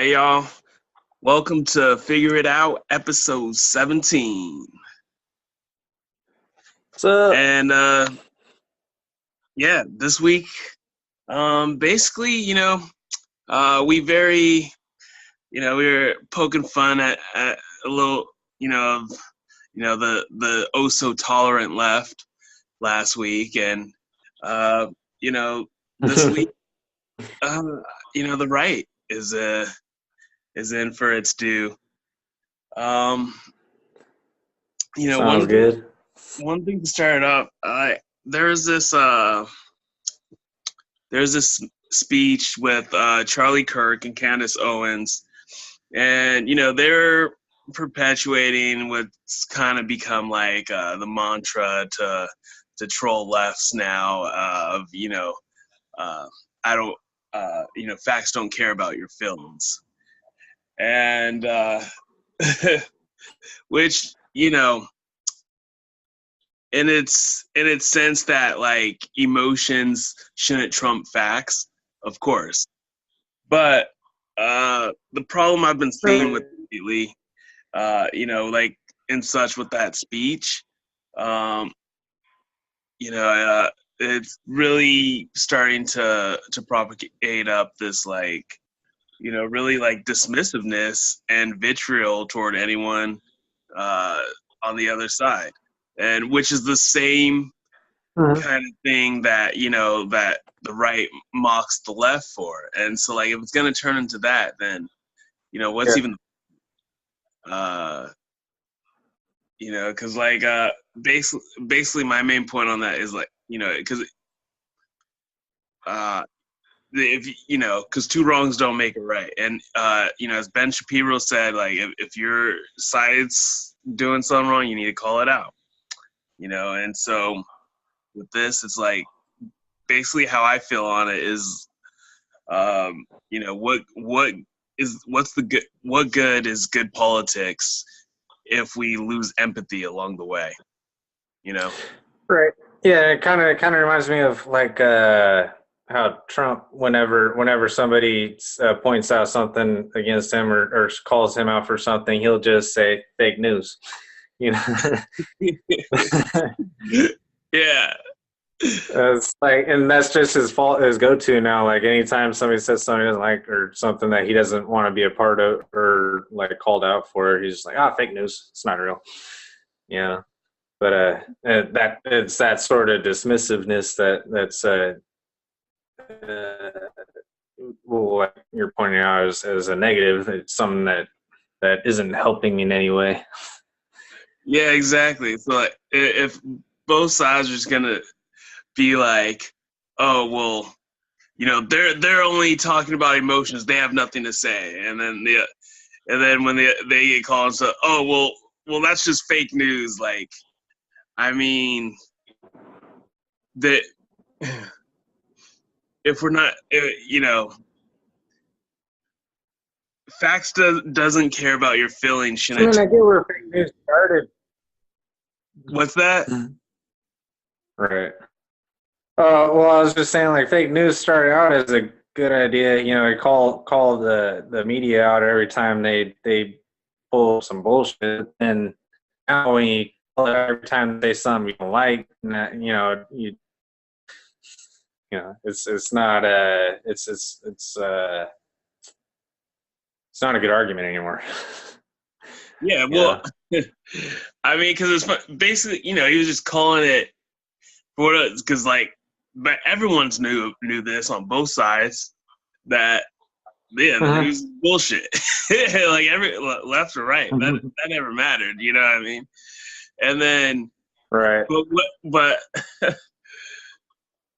Hey y'all, welcome to Figure It Out, episode 17. What's up? And yeah, this week, basically, we very, we were poking fun at a little, of, the oh so tolerant left last week, and uh, this week, uh, the right is in for its due. Um, you know, Sounds one thing good. one thing to start up, there's this there's this speech with Charlie Kirk and Candace Owens, and they're perpetuating what's kind of become like the mantra to troll lefts now of uh, I don't facts don't care about your feelings, and which in its sense that like emotions shouldn't trump facts, of course. But the problem I've been seeing with lately, like in such with that speech, um, it's really starting to propagate up this like really like dismissiveness and vitriol toward anyone uh, on the other side, and which is the same Mhm. kind of thing that that the right mocks the left for. And so like if it's going to turn into that, then what's Yeah. even uh because like basically my main point on that is like because uh if because two wrongs don't make it right. And as Ben Shapiro said, like if your side's doing something wrong, you need to call it out. And so with this, it's like basically how I feel on it is what's the good, what good is good politics if we lose empathy along the way, you know? Right. Yeah, it kind of reminds me of like how Trump, whenever somebody points out something against him or calls him out for something, he'll just say fake news. You know, Yeah. it's like, and that's just his fault, his go-to now. Like anytime somebody says something he doesn't like or something that he doesn't want to be a part of or like called out for, he's just like, fake news. It's not real. Yeah. But that it's that sort of dismissiveness that's uh, what you're pointing out as a negative. It's something that isn't helping in any way. Yeah, exactly. So like if both sides are just gonna be like, oh well, they're only talking about emotions, they have nothing to say. And then when they get called and say, oh well that's just fake news. Like, I mean, that if we're not, facts doesn't care about your feelings, I mean, shouldn't. I get where fake news started. What's that? Right. Well, I was just saying, like, fake news started out as a good idea. You know, call the media out every time they pull some bullshit, and now when you call it every time they say something you don't like, it's not it's not a good argument anymore. Yeah, well, Yeah. I mean, because it's basically, he was just calling it for what it is, because like, but everyone's knew this on both sides that yeah, the Mhm. news is bullshit. Like every left or right, that never mattered. You know what I mean? And then, Right. but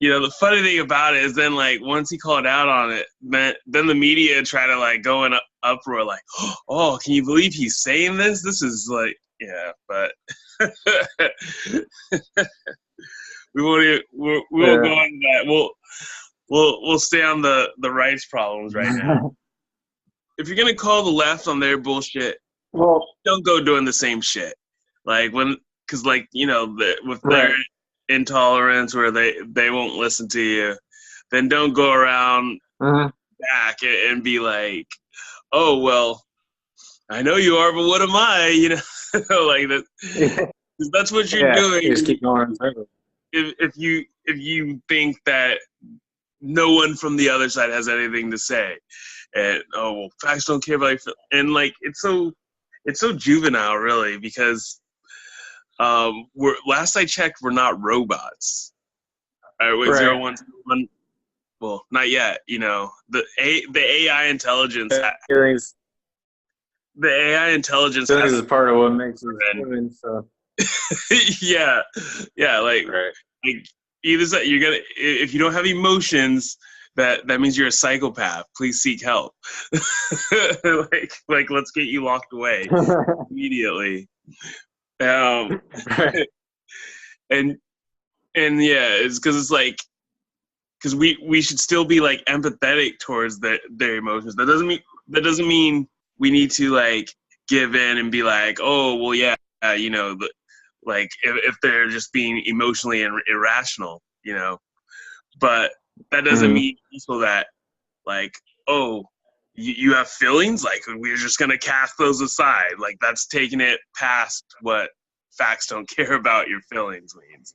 the funny thing about it is then like once he called out on it, then the media try to like go in uproar like, oh, can you believe he's saying this? This is like, yeah, but we won't Yeah. go into that. We'll stay on the rights problems right now. If you're gonna call the left on their bullshit, Well, don't go doing the same shit. Like because like with their right. intolerance where they won't listen to you, then don't go around Mhm. back and be like, oh well, I know you are, but what am I? Like that. That's what you're Yeah, you just doing. keep going in circles. If you think that no one from the other side has anything to say, and oh well, facts don't care about your and like it's so juvenile, really, because we're last I checked, we're not robots. All right, with Right. 0101. Well, not yet. The AI intelligence. Feelings, The AI intelligence feelings has. is part of what makes us human. So Yeah, yeah. right. Like either that you're gonna if you don't have emotions, that means you're a psychopath. Please seek help. like let's get you locked away immediately. Um, Right. and yeah, it's because it's like because we should still be like empathetic towards their emotions. That doesn't mean we need to like give in and be like, oh well, yeah, like if they're just being emotionally irrational, but that doesn't Mhm. mean also that like, oh, you have feelings, like we're just gonna cast those aside, like that's taking it past what facts don't care about your feelings means.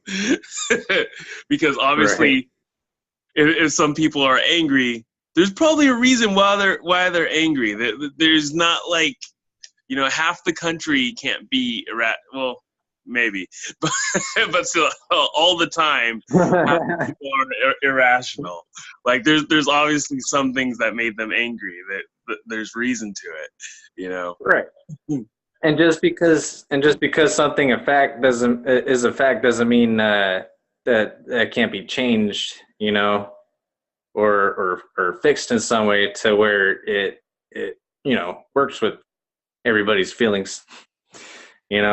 Because Right. obviously if some people are angry, there's probably a reason why they're angry. There's not like half the country can't be well, maybe, but still, all the time, half the people are irrational. Like there's obviously some things that made them angry. That there's reason to it. Right. And just because something a fact doesn't mean that can't be changed, or fixed in some way to where it works with everybody's feelings. It's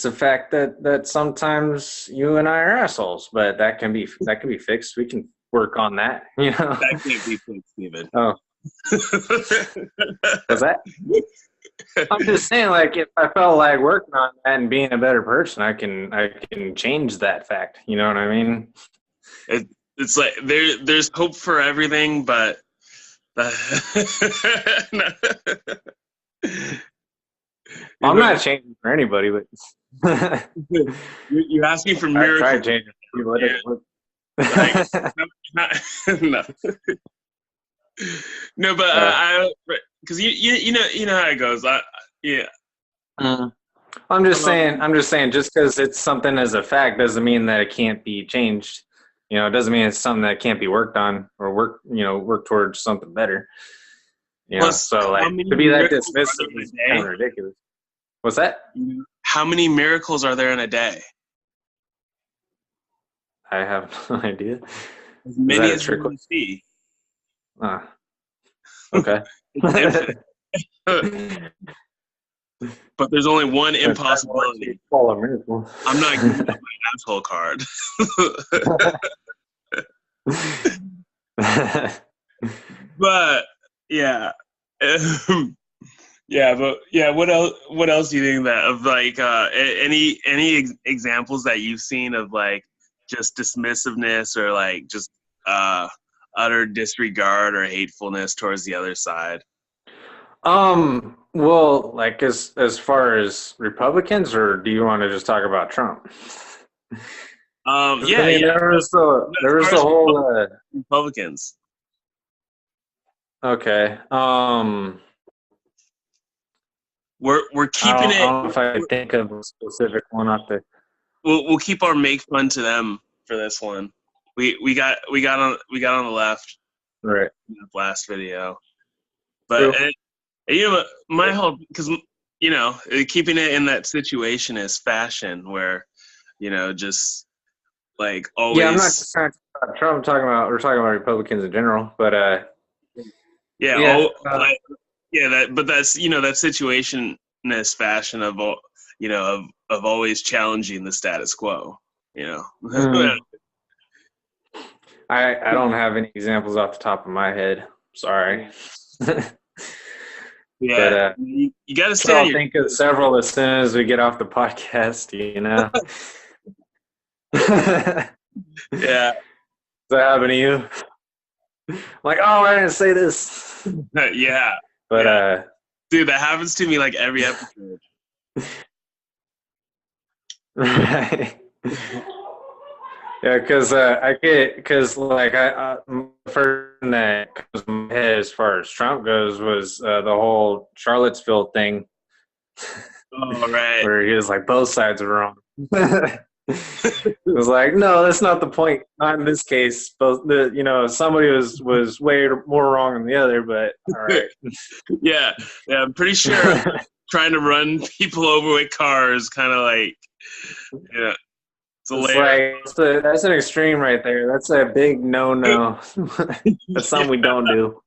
a fact that sometimes you and I are assholes, but that can be fixed. We can work on that. That can't be fixed, Steven. Oh, was that? I'm just saying, like, if I felt like working on that and being a better person, I can change that fact. You know what I mean? It's like there's hope for everything, but I'm not changing for anybody, but you're asking for I've tried miracles. changing for people. It Yeah, doesn't work. like no, no, but uh, I because you know how it goes. Yeah. mm. I'm just saying. Um, I'm just saying. Just because it's something as a fact doesn't mean that it can't be changed. It doesn't mean it's something that can't be worked on or work towards something better. plus, So like how many to be that miracles are dismissive there in is a kind day? of ridiculous. What's that? How many miracles are there in a day? I have no idea. As Is many that a as you trick want to question? see. Okay. It's infinite. But there's only one Gonna try more to impossibility. call a miracle. I'm not giving up my asshole card. But yeah. Yeah, but yeah, what else do you think that of like any examples that you've seen of like just dismissiveness or like just uh utter disregard or hatefulness towards the other side? Well, like as far as Republicans, or do you want to just talk about Trump? 'Cause, I Yeah, mean, yeah. there was the As there was far the as whole Republicans, okay. we're I keeping don't, I it. don't know if I think of a specific one off the We'll keep our make fun to them for this one. We got on the left right. in the last video, but True. my whole because keeping it in that situationist fashion where just like Yeah, I'm not just always. trying to talk about Trump. We're talking about Republicans in general, but Yeah. yeah. Oh, yeah. But that's that situationist fashion of of always challenging the status quo. You know. mm, I don't have any examples off the top of my head. Sorry. But Yeah. You got to sure, stand I'll your. think of several as soon as we get off the podcast. Does that Yeah. happen to you? like, oh, I didn't say this. Yeah, But yeah, dude, that happens to me like every episode. right. Yeah, because like the first thing that comes to my head as far as Trump goes was the whole Charlottesville thing, Oh, right. where he was like both sides are wrong. It was like, no, that's not the point. Not in this case. Both somebody was way more wrong than the other, but all right. Yeah, yeah, I'm pretty sure trying to run people over with cars kind of like, yeah, it's a It's layer. like that's an extreme right there. That's a big no. That's Yeah, something we don't do.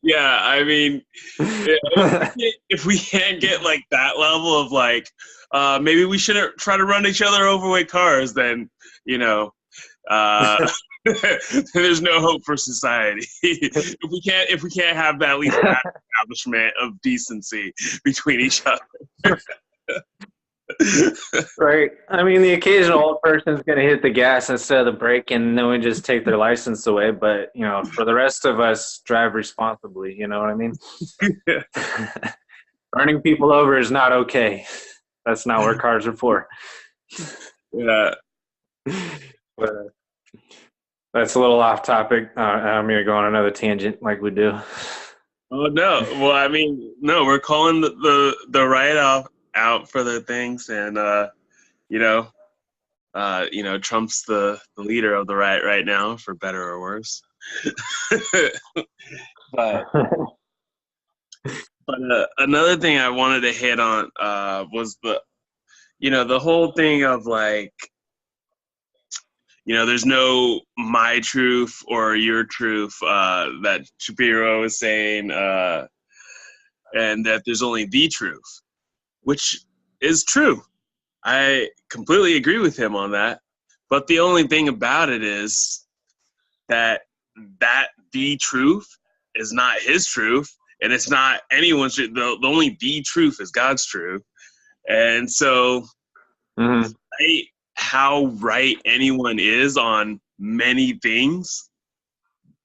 yeah, I mean, if we can't get like that level of like, maybe we shouldn't try to run each other over with cars, then, you know, uh, there's no hope for society. If we can't have that at least that establishment of decency between each other. Right. I mean, the occasional old person's going to hit the gas instead of the brake, and then we just take their license away. But for the rest of us, drive responsibly. You know what I mean? Running people over is not okay. That's not what cars are for. Yeah. But that's a little off topic. I'm going to go on another tangent like we do. Oh no. Well, I mean, no, we're calling the right out for the things, and Trump's the leader of the right now, for better or worse. but another thing I wanted to hit on was the whole thing of like, there's no my truth or your truth that Shapiro was saying, and that there's only the truth, which is true. I completely agree with him on that. But the only thing about it is that the truth is not his truth, and it's not anyone's truth. The only the truth is God's truth. And so, despite how right anyone is on many things,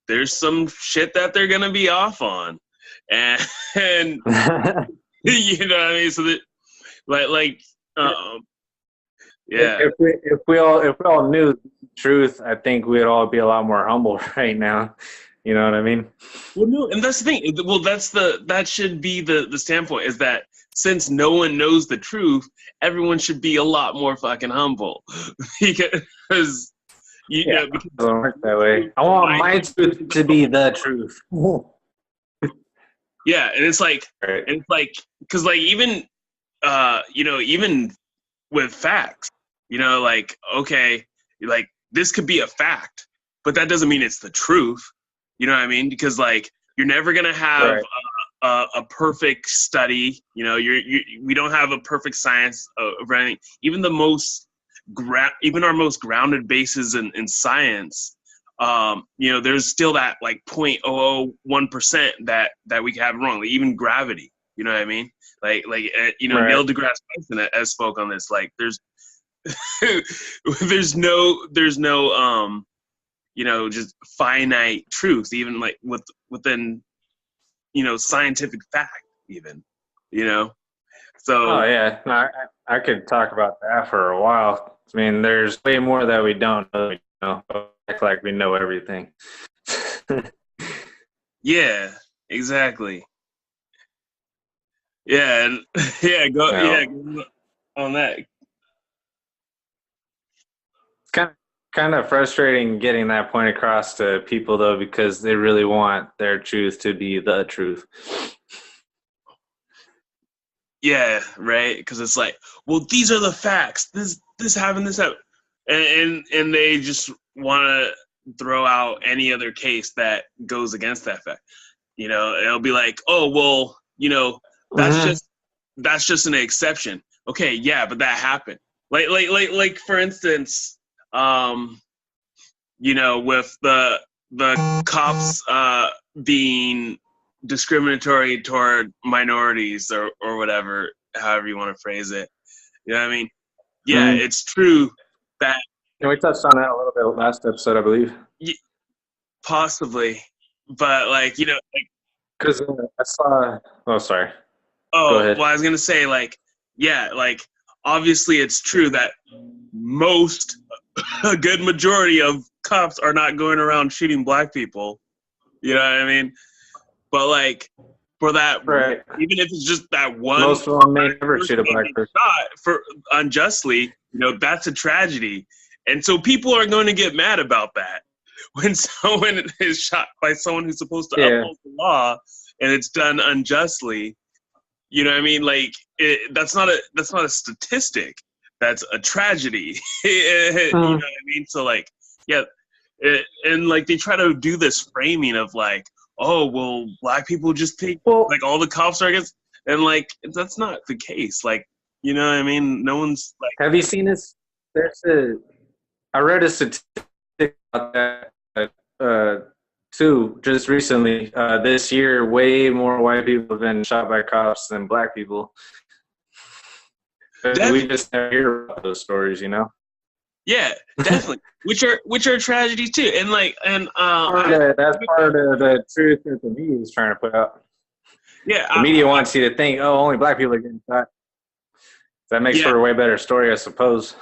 there's some shit that they're gonna be off on, and you know what I mean. So that, yeah. If we all knew the truth, I think we'd all be a lot more humble right now. You know what I mean? Well, no, and that's the thing. Well, that should be the standpoint, is that since no one knows the truth, everyone should be a lot more fucking humble, because Because it doesn't work that way. I want my truth to be the truth. Yeah, and it's like, Right. because like even even with facts, like, okay, like this could be a fact, but that doesn't mean it's the truth. You know what I mean? Because like you're never gonna have a perfect study. We don't have a perfect science of anything. Even the most even our most grounded bases in science, there's still that like 0.001% that we have wrong. Like even gravity. You know what I mean? Like Right. Neil deGrasse Tyson has spoke on this. Like there's there's no just finite truth, even like within scientific fact, even. So Oh yeah, no, I could talk about that for a while. I mean, there's way more that we don't know. Act like we know everything. yeah, exactly. Yeah, and go on that. It's kind of frustrating getting that point across to people though, because they really want their truth to be the truth. Yeah, right. Because it's like, well, these are the facts. This happened. This happened, and they just want to throw out any other case that goes against that fact. It'll be like, oh well, that's just an exception. Okay, yeah, but that happened. Like for instance, with the cops being discriminatory toward minorities or whatever, however you want to phrase it. You know what I mean? Yeah, it's true that. And we touched on that a little bit last episode, I believe. possibly, but like, like, Because I saw. Oh, sorry. Go oh, ahead. well, I was gonna say, like, yeah, like, obviously it's true that most, a good majority of cops are not going around shooting black people. You know what I mean? But like, for that, Right. even if it's just that one Most of them may never shoot a that black gets person. shot for unjustly, that's a tragedy. And so people are going to get mad about that when someone is shot by someone who's supposed to Yeah. uphold the law and it's done unjustly. You know what I mean? Like, that's not a statistic. That's a tragedy. You know what I mean? So like, yeah, and like they try to do this framing of like, oh well, black people just think like all the cops are against, and like that's not the case. Like, you know what I mean? No one's like. Have you seen this? I read a statistic about that too just recently. This year, way more white people have been shot by cops than black people. We just never hear about those stories, Yeah, definitely. which are tragedies too, and like, and that's part of the truth that the media is trying to put out. Yeah, the media wants you to think, oh, only black people are getting shot. That makes for a way better story, I suppose.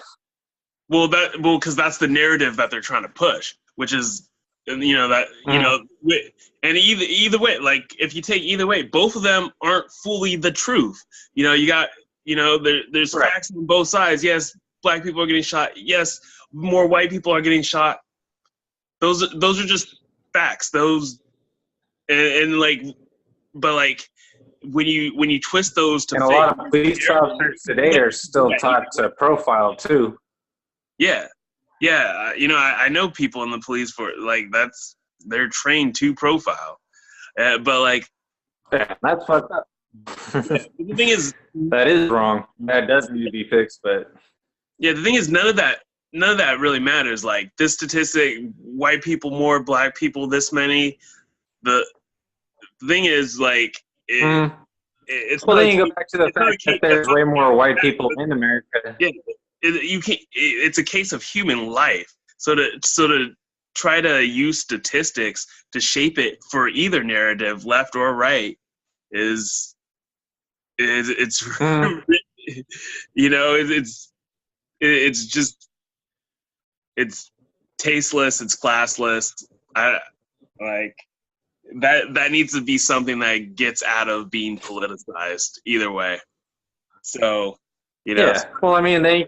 Well, because that's the narrative that they're trying to push, which is, and either way, like if you take either way, both of them aren't fully the truth. You got, there's facts on both sides. Yes, black people are getting shot. Yes, more white people are getting shot. Those are just facts. Those, and like, but like when you twist those to, and a lot of police officers today are still taught to profile too. Yeah. I know people in the police for like they're trained to profile, but like, that's fucked up. The thing is, that is wrong. That does need to be fixed, but yeah, the thing is, none of that really matters. Like this statistic, white people more, black people this many. The thing is, like, it's well. Then you go back to the fact that there's way more white people in America. Yeah, you can't. It's a case of human life. So to try to use statistics to shape it for either narrative, left or right, it's it's just it's tasteless. It's classless. I like that needs to be something that gets out of being politicized either way. So. Yeah. Well, I mean, then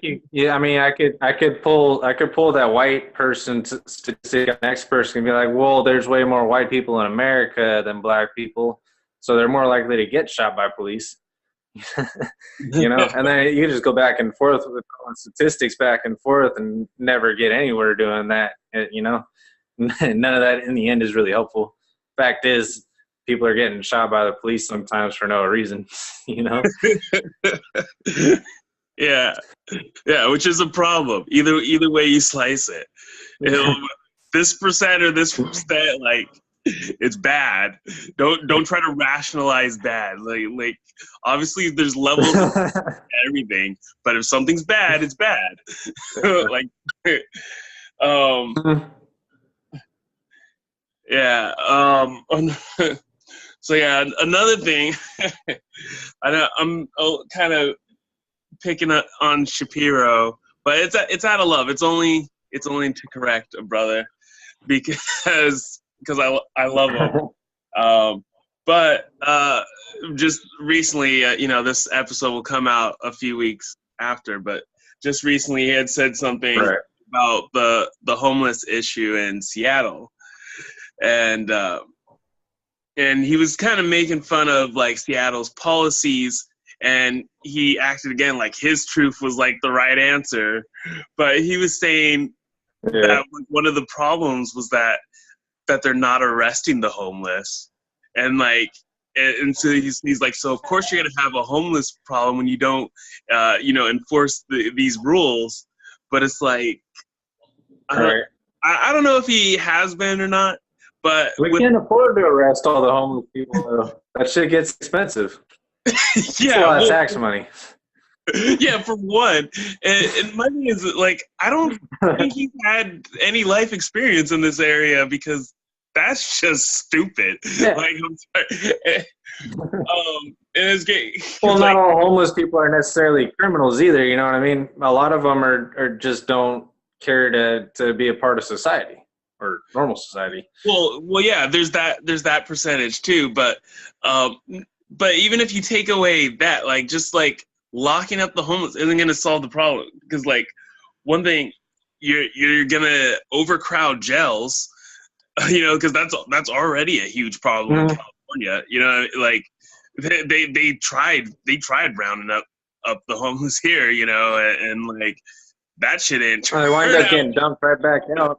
I could pull that white person statistic. The next person can be like, well, there's way more white people in America than black people, so they're more likely to get shot by police. And then you just go back and forth with statistics back and forth and never get anywhere doing that. None of that in the end is really helpful. Fact is, people are getting shot by the police sometimes for no reason. Yeah, which is a problem. Either way you slice it, this percent or this percent, like, it's bad. Don't try to rationalize bad. Like obviously there's levels of everything, but if something's bad, it's bad. Like, yeah. So yeah, another thing. I'm kind of picking up on Shapiro, but it's out of love. It's only to correct a brother because I love him. But just recently, this episode will come out a few weeks after. But just recently, he had said something about the homeless issue in Seattle, and he was kind of making fun of like Seattle's policies. And he acted again like his truth was like the right answer, but he was saying that one of the problems was that they're not arresting the homeless, and like, and so he's like, so of course you're gonna have a homeless problem when you don't, enforce these rules. But it's like, I don't know if he has been or not, but we can't afford to arrest all the homeless people. Though. That shit gets expensive. Yeah, a lot of tax money. Yeah, for one. And my thing is, like, I don't think he's had any life experience in this area because that's just stupid. Yeah. Like, I'm sorry. And it's getting Well, like, not all homeless people are necessarily criminals either. You know what I mean? A lot of them are just don't care to be a part of society or normal society. well, yeah. There's that percentage too, um, but even if you take away that, like, just like locking up the homeless isn't going to solve the problem, because like one thing, you're gonna overcrowd jails, because that's already a huge problem in Mhm. California. Like they tried rounding up the homeless here, and like that shit didn't Well, they wind turn up out. getting dumped right back out.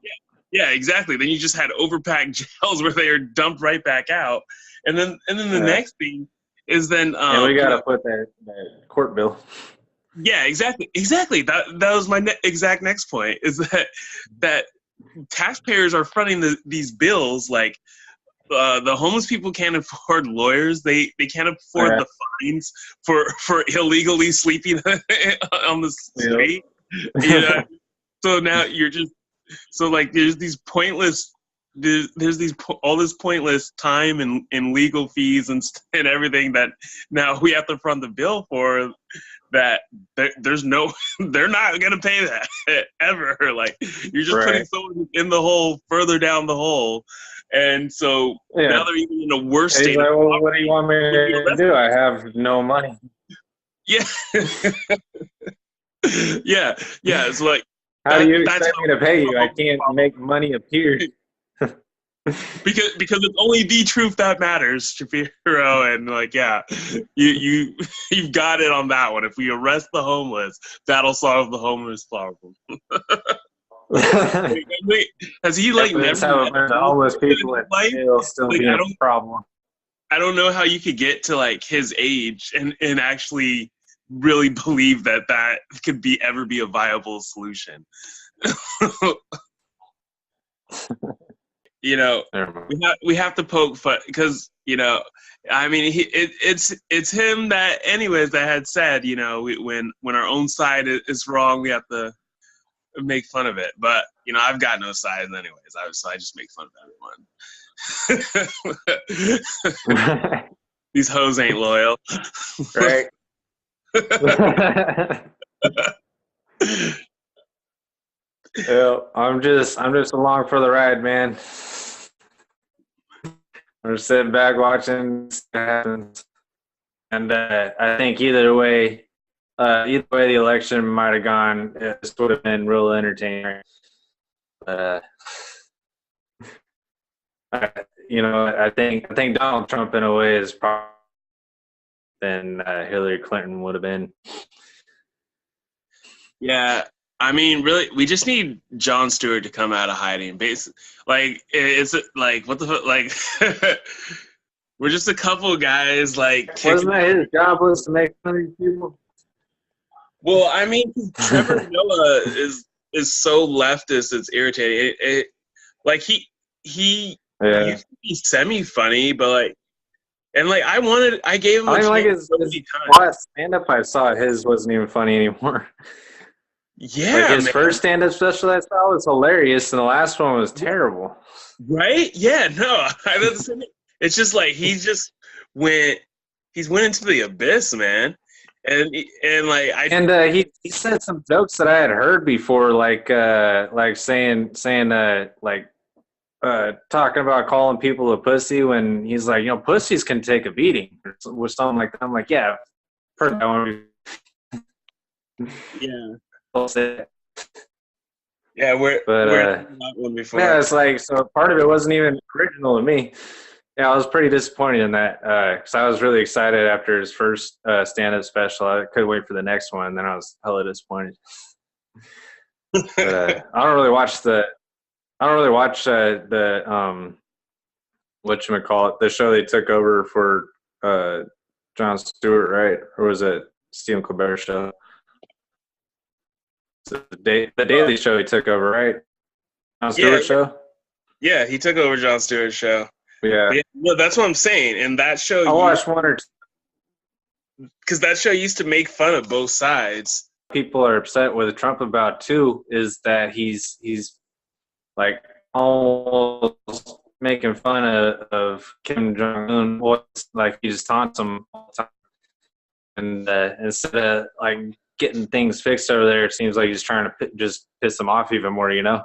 Yeah, exactly. Then you just had overpacked jails where they are dumped right back out, and then the Yeah. next thing is then And we got to put that court bill. yeah, exactly. That was my exact next point, is that taxpayers are fronting these bills. Like, the homeless people can't afford lawyers. They can't afford Yeah. the fines for illegally sleeping on the street. You know? So now you're just like there's these pointless there's these all this pointless time and legal fees and everything that now we have to front the bill for, that there's no they're not gonna pay that ever. Like, you're just putting Right. someone in the hole further down the hole, and so now Yeah. they're even in a worse And he's state like, of well, what do you want me when you to arrest do? them. I have no money. Yeah. Yeah, it's like How do you that's expect me to pay you? I can't make money appear. because it's only the truth that matters, Shapiro. And like, yeah, you you've got it on that one. If we arrest the homeless, that'll solve the homeless problem. Wait, has he like That's never how met the a homeless homeless person in people his at life? jail still Like, being a problem. I don't know how you could get to like his age and actually really believe that could ever be a viable solution. you know Never mind. we have to poke fun, because I mean, it's him that anyways that had said, when our own side is wrong, we have to make fun of it. But I've got no sides anyways, so I just make fun of everyone. These hoes ain't loyal. Right. Yeah, I'm just along for the ride, man. I'm just sitting back watching see what happens. And I think either way, the election might have gone. This would have been real entertaining. But I think Donald Trump in a way is probably than Hillary Clinton would have been. Yeah, I mean, really, we just need Jon Stewart to come out of hiding. Like, it's like, what the fuck? Like, we're just a couple guys, like, Wasn't that his job was to make fun of these people? Well, I mean, Trevor Noah is so leftist, it's irritating. Like, he Yeah. used to be semi-funny, but like, and like, I gave him I a mean, like chance his so many times. last stand-up I saw, his wasn't even funny anymore. Yeah, Like his man. first stand-up special I saw was hilarious, and the last one was terrible. Right? Yeah, no. It's just like he's went into the abyss, man. And like He said some jokes that I had heard before, like saying talking about calling people a pussy when he's like, pussies can take a beating or something like that. I'm like, yeah, heard that one. yeah. Before. Yeah, we're that one before. Yeah, it's like, so part of it wasn't even original to me. Yeah, I was pretty disappointed in that because I was really excited after his first stand-up special. I couldn't wait for the next one, and then I was hella disappointed. But I don't really watch the whatchamacallit, the show they took over for Jon Stewart, right? Or was it Stephen Colbert show? The Daily Show he took over, right? Jon Stewart show? Yeah, he took over Jon Stewart's show. Yeah. Well, that's what I'm saying. And that show, I watched one or two. Because that show used to make fun of both sides. People are upset with Trump about too is that he's like almost making fun of Kim Jong Un. Like he just taunts him all the time, and instead of like getting things fixed over there, it seems like he's trying to just piss them off even more, you know.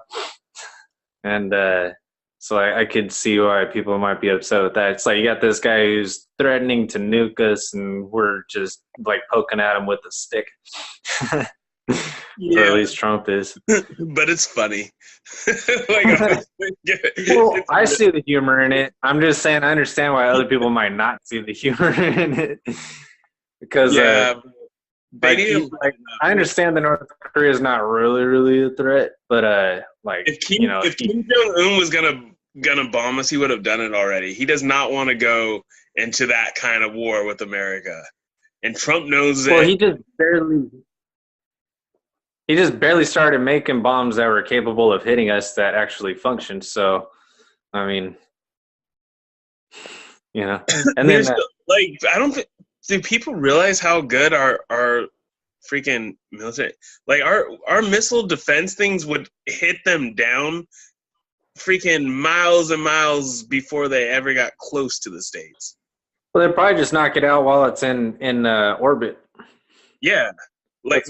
And so I could see why people might be upset with that. It's like you got this guy who's threatening to nuke us, and we're just like poking at him with a stick. Or at least Trump is. But it's funny. Well, I see the humor in it. I'm just saying I understand why other people might not see the humor in it. Because I understand that North Korea is not really a threat, but if Kim Jong Un was gonna bomb us, he would have done it already. He does not want to go into that kind of war with America, and Trump knows that. Well, he just barely started making bombs that were capable of hitting us that actually functioned. So, I mean, you know, and then I don't think. Do people realize how good our freaking military? Like our missile defense things would hit them down, freaking miles and miles before they ever got close to the States. Well, they'd probably just knock it out while it's in orbit. Yeah, like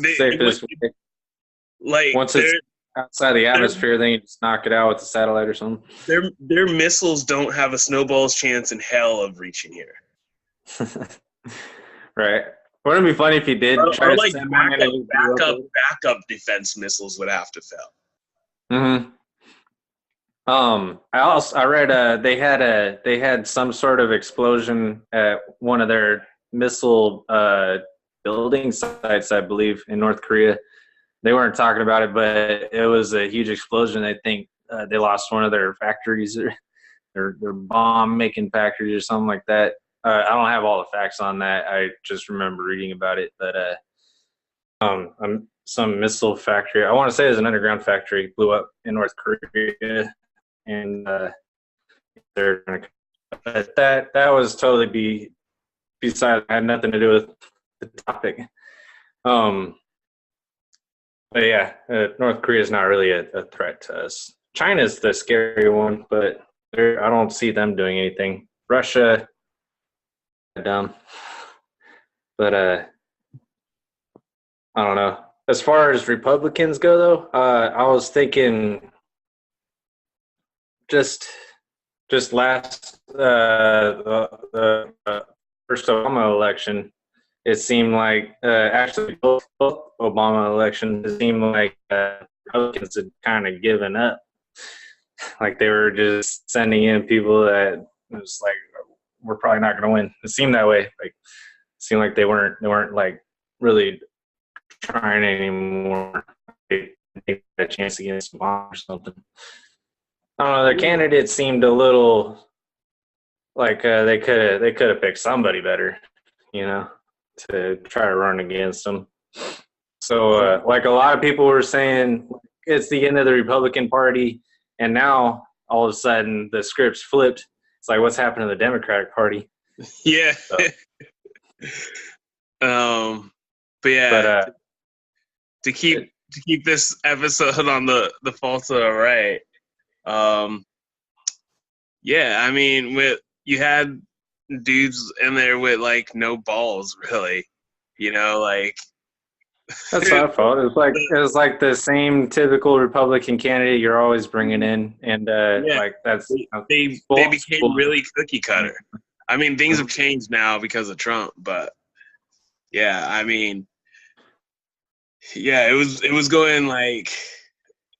once it's outside the atmosphere, then you just knock it out with a satellite or something. Their missiles don't have a snowball's chance in hell of reaching here. Right. Wouldn't it be funny if he did try to like send backup defense missiles would have to fail. Mm-hmm. I read they had some sort of explosion at one of their missile building sites, I believe, in North Korea. They weren't talking about it, but it was a huge explosion. I think they lost one of their factories, their bomb making factories or something like that. I don't have all the facts on that. I just remember reading about it. But some missile factory, I want to say it was an underground factory, blew up in North Korea, and that was totally beside. Had nothing to do with the topic. But yeah, North Korea is not really a threat to us. China's the scary one, but I don't see them doing anything. Russia, dumb. But I don't know. As far as Republicans go, though, I was thinking just last the first Obama election, it seemed like actually both Obama elections, it seemed like Republicans had kind of given up. Like they were just sending in people that was like, we're probably not going to win. It seemed that way. Like it seemed like they weren't like really trying anymore. They had a chance against Obama or something. I don't know. The candidate seemed a little like they could have picked somebody better, you know, to try to run against them. So, like a lot of people were saying, it's the end of the Republican Party, and now all of a sudden the script's flipped. It's like, what's happened to the Democratic Party? Yeah. So. But yeah, to keep this episode on the fault of the right. Yeah, I mean, you had dudes in there with like no balls, really. You know, like that's my fault. It was like the same typical Republican candidate you're always bringing in, and like that's they became really cookie cutter. I mean, things have changed now because of Trump, but yeah, I mean, yeah, it was going like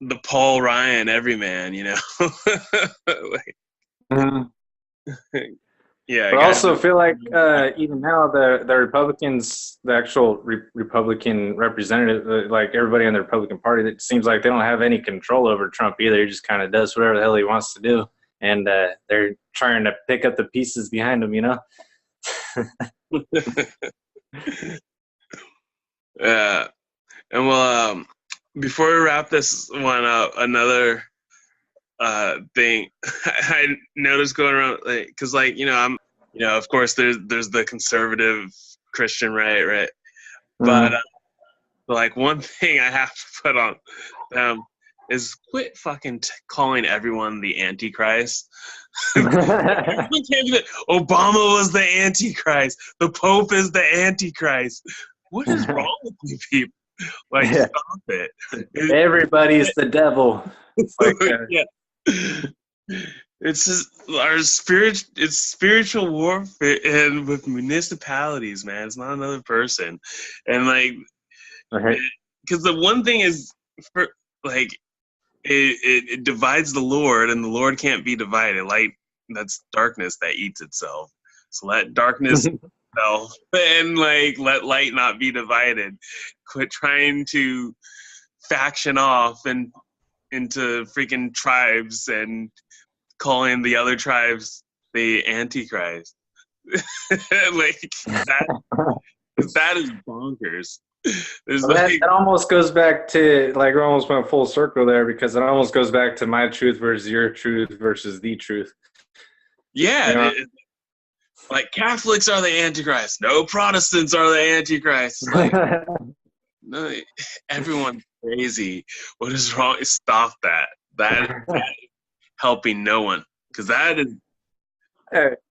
the Paul Ryan everyman, you know. Like, yeah, but I also feel like even now the Republicans, the actual Republican representative, like everybody in the Republican Party, it seems like they don't have any control over Trump either. He just kind of does whatever the hell he wants to do, and they're trying to pick up the pieces behind him, you know. Yeah, and well, before we wrap this one up, another thing I noticed going around, like, because like of course there's the conservative Christian right, but like one thing I have to put on them is quit fucking calling everyone the Antichrist. Everyone can't be the, Obama was the Antichrist. The Pope is the Antichrist. What is wrong with you people? Like, Yeah. stop it. Everybody's the devil. It's like Yeah. It's just our spirit. It's spiritual warfare, and with municipalities, man. It's not another person, and like, right. because the one thing is, for like, it divides the Lord, and the Lord can't be divided. Light, that's darkness that eats itself. So let darkness eat itself, and like let light not be divided. Quit trying to faction off and into freaking tribes and calling the other tribes the Antichrist. Like that is bonkers. There's like, that almost goes back to, like, we almost went full circle there, because it almost goes back to my truth versus your truth versus the truth. yeah, You know? like Catholics are the Antichrist. No, Protestants are the Antichrist. Like, no, everyone's crazy. What is wrong? Stop that. That is helping no one, because that is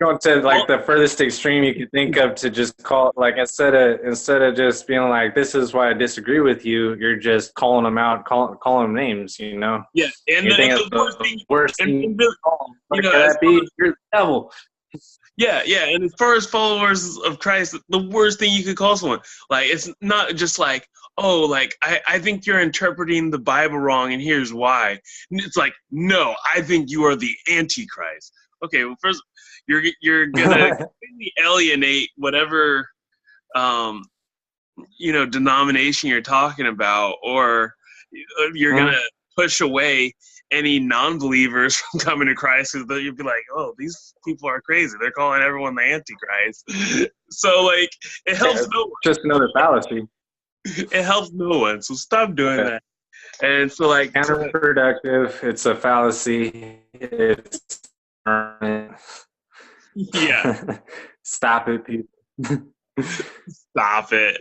Going to like the furthest extreme you could think of, to just call, like, instead of just being like, this is why I disagree with you, you're just calling them out, calling them names, you know. yeah. And You think the that's the worst thing you and can call them. you Like, know, can that be? You're the devil. yeah, and as far as followers of Christ, the worst thing you could call someone, like, it's not just like, oh, like, I think you're interpreting the Bible wrong, and here's why. It's like, no, I think you are the Antichrist. Okay, well, first, you're gonna completely alienate whatever denomination you're talking about, or you're gonna push away any non-believers from coming to Christ, because you'd be like, oh, these people are crazy. They're calling everyone the Antichrist. So, like, it helps no one. Just another fallacy. It helps no one. So stop doing that. And so, like, Counterproductive. It's a fallacy. It's yeah, Stop it, people. stop it.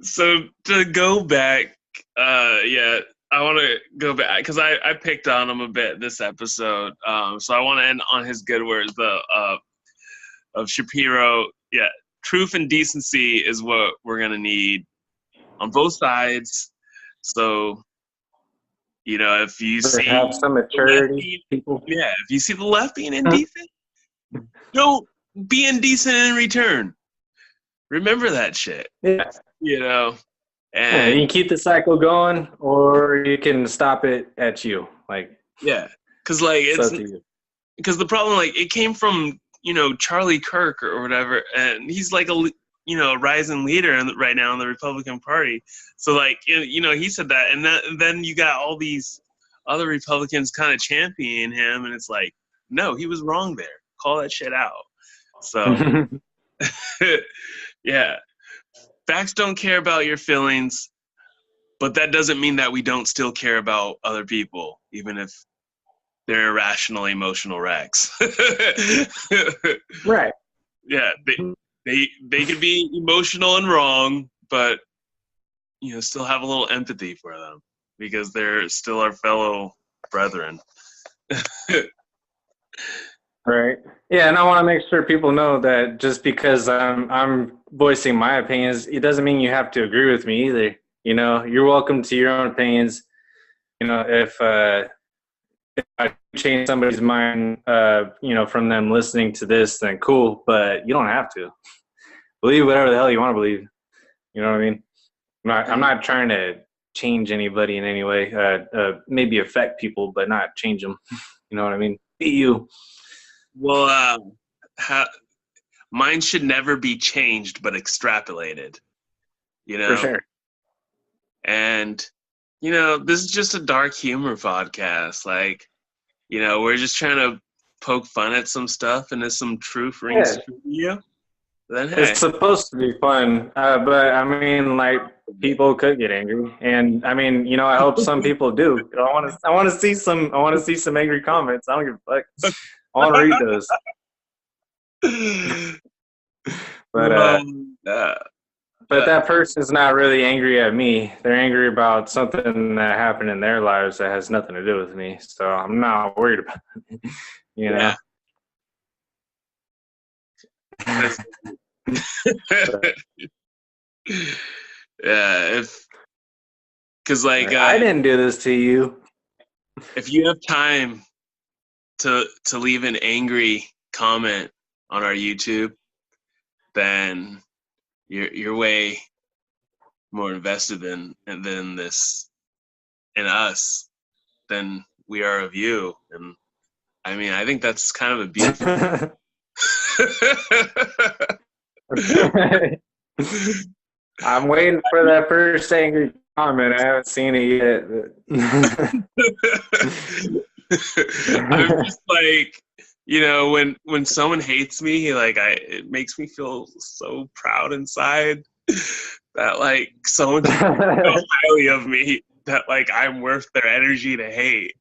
So to go back, I want to go back because I picked on him a bit this episode. So I want to end on his good words, of Shapiro. Yeah, truth and decency is what we're gonna need on both sides. So, if you see have some maturity, people. Yeah, if you see the left being indecent, don't be indecent in return. Remember that shit. Yeah. And you can keep the cycle going, or you can stop it at you. Like, yeah, because like it's because the problem, like, it came from Charlie Kirk or whatever, and he's like a rising leader right now in the Republican Party. So like he said that, and then you got all these other Republicans kind of championing him, and it's like, no, he was wrong there. Call that shit out. So yeah. Facts don't care about your feelings, but that doesn't mean that we don't still care about other people, even if they're irrational, emotional wrecks. Right. Yeah, they could be emotional and wrong, but still have a little empathy for them because they're still our fellow brethren. Right. Yeah, and I want to make sure people know that just because I'm voicing my opinions, it doesn't mean you have to agree with me either. You're welcome to your own opinions. If I change somebody's mind, from them listening to this, then cool. But you don't have to believe whatever the hell you want to believe. You know what I mean? I'm not trying to change anybody in any way. Maybe affect people, but not change them. You know what I mean? Be you. Well, mine should never be changed, but extrapolated. For sure. And this is just a dark humor podcast. Like, we're just trying to poke fun at some stuff, and if some truth rings true to you, then hey. It's supposed to be fun, but I mean, like, people could get angry, and I mean, I hope some people do. I want to see some angry comments. I don't give a fuck. I want to read those. But But that person's not really angry at me. They're angry about something that happened in their lives that has nothing to do with me. So I'm not worried about it. You know? That's- yeah, because like I didn't do this to you. if you have time to leave an angry comment on our YouTube, then you're way more invested in this in us than we are of you. And I mean, I think that's kind of a beautiful. I'm waiting for that first angry comment. I haven't seen it yet. I'm just like, you know, when someone hates me, like it makes me feel so proud inside that like someone thinks so highly of me that like I'm worth their energy to hate.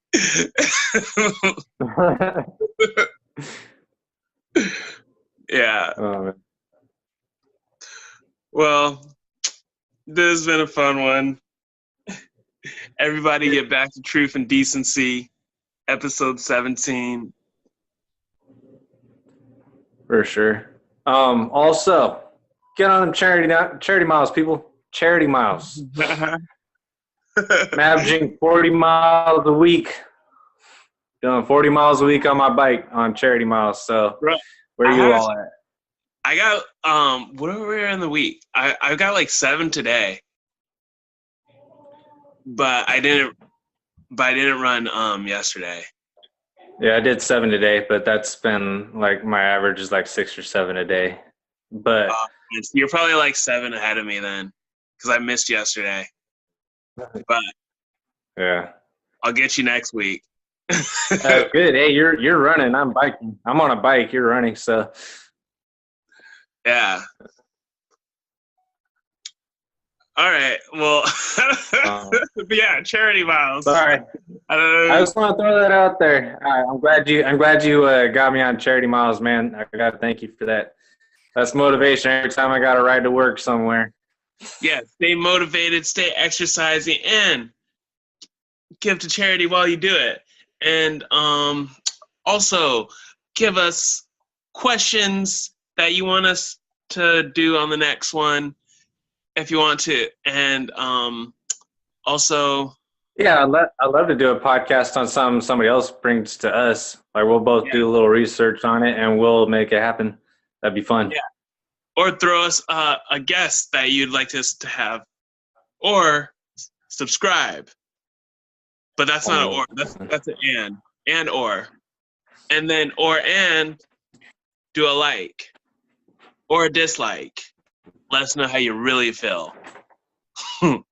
Yeah. Well, this has been a fun one. Everybody get back to Truth and Decency, episode 17. For sure. Also, get on them charity miles, people. Charity miles. I'm averaging 40 miles a week. Doing 40 miles a week on my bike on charity miles. So Bro, where are you all at? I got what are we in the week? I got like 7 today. But I didn't run yesterday. Yeah, I did 7 today, but that's been like my average is like 6 or 7 a day. But you're probably like 7 ahead of me then, because I missed yesterday. But yeah, I'll get you next week. good. Hey, you're running. I'm biking. I'm on a bike. You're running. So yeah. All right. Well, yeah, charity miles. Sorry. I just want to throw that out there. I'm glad you got me on charity miles, man. I got to thank you for that. That's motivation every time I got to ride to work somewhere. Yeah, stay motivated, stay exercising, and give to charity while you do it. And also give us questions that you want us to do on the next one, if you want to. And also, yeah, I'd love to do a podcast on something somebody else brings to us. Like we'll both do a little research on it and we'll make it happen. That'd be fun. Yeah. Or throw us a guest that you'd like us to have, or subscribe. But that's not an or. That's an and or, and then and do a like or a dislike. Let us know how you really feel. All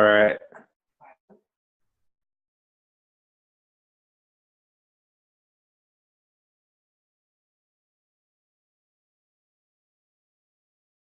right.